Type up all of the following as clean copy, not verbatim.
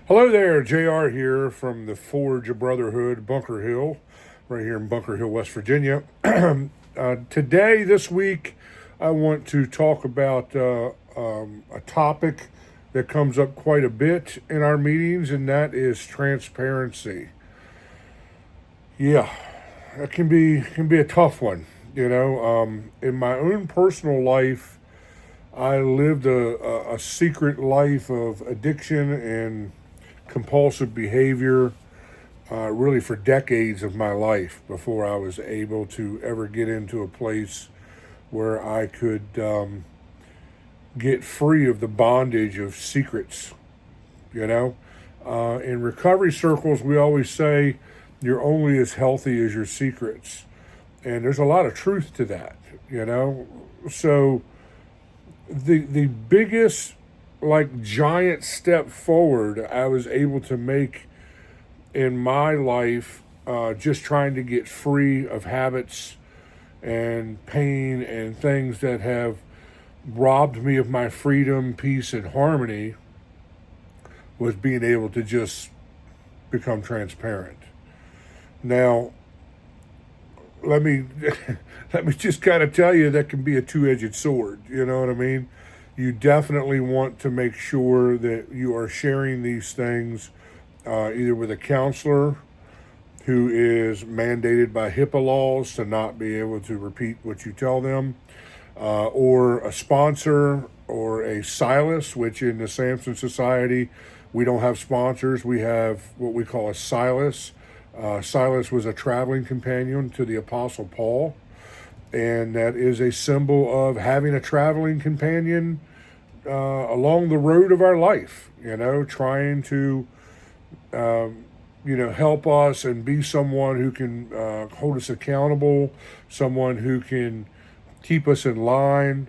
Hello there, JR here from the Forge Brotherhood Bunker Hill, right here in Bunker Hill, West Virginia. Today, this week, I want to talk about a topic that comes up quite a bit in our meetings, and that is transparency. Yeah, that can be a tough one. In my own personal life, I lived a secret life of addiction and compulsive behavior really for decades of my life before I was able to ever get into a place where I could get free of the bondage of secrets. You know, in recovery circles, we always say you're only as healthy as your secrets. And there's a lot of truth to that, you know? So the biggest like giant step forward I was able to make in my life, just trying to get free of habits and pain and things that have robbed me of my freedom, peace, and harmony, was being able to just become transparent. Now, let me let me just kind of tell you that can be a two-edged sword. You know what I mean? You definitely want to make sure that you are sharing these things either with a counselor who is mandated by HIPAA laws to not be able to repeat what you tell them, or a sponsor or a Silas, which in the Samson Society, we don't have sponsors. We have what we call a Silas. Silas was a traveling companion to the Apostle Paul, and that is a symbol of having a traveling companion along the road of our life, trying to, help us and be someone who can hold us accountable, someone who can keep us in line,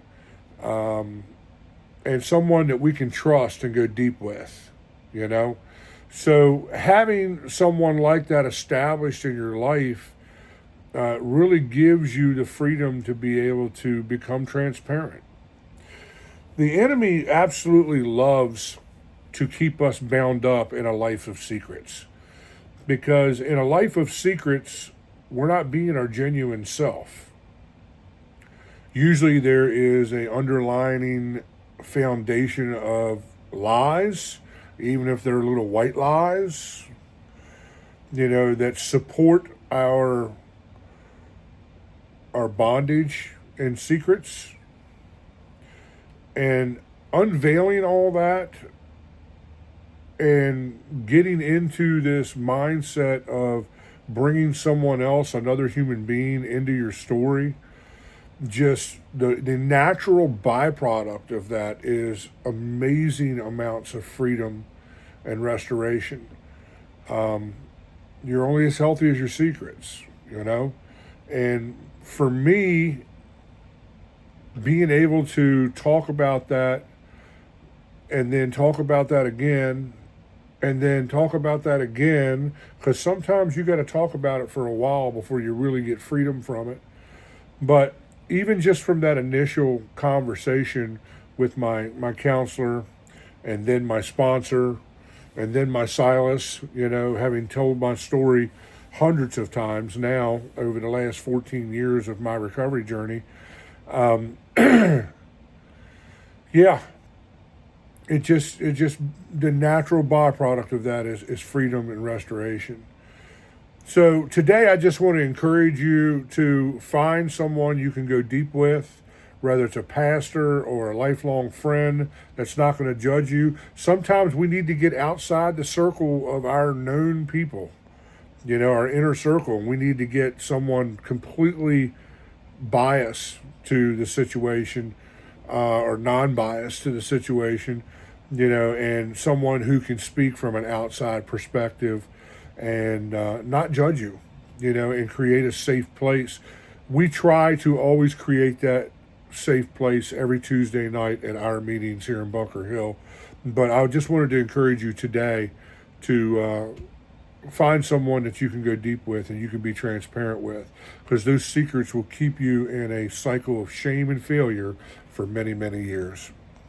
and someone that we can trust and go deep with, So having someone like that established in your life really gives you the freedom to be able to become transparent. The enemy absolutely loves to keep us bound up in a life of secrets, because in a life of secrets, we're not being our genuine self. Usually there is a underlining foundation of lies, even if they're little white lies, that support our bondage and secrets. And unveiling all that and getting into this mindset of bringing someone else, another human being, into your story, just the natural byproduct of that is amazing amounts of freedom and restoration. You're only as healthy as your secrets, And for me, being able to talk about that and then talk about that again and then talk about that again, because sometimes you got to talk about it for a while before you really get freedom from it. But even just from that initial conversation with my counselor and then my sponsor and then my Silas, having told my story hundreds of times now over the last 14 years of my recovery journey, yeah, it just the natural byproduct of that is freedom and restoration. So today I just want to encourage you to find someone you can go deep with, whether it's a pastor or a lifelong friend that's not going to judge you. Sometimes we need to get outside the circle of our known people, our inner circle. We need to get someone completely biased to the situation, or non-biased to the situation, and someone who can speak from an outside perspective and not judge you, and create a safe place. We try to always create that safe place every Tuesday night at our meetings here in Bunker Hill. But I just wanted to encourage you today to find someone that you can go deep with and you can be transparent with, because those secrets will keep you in a cycle of shame and failure for many, many years.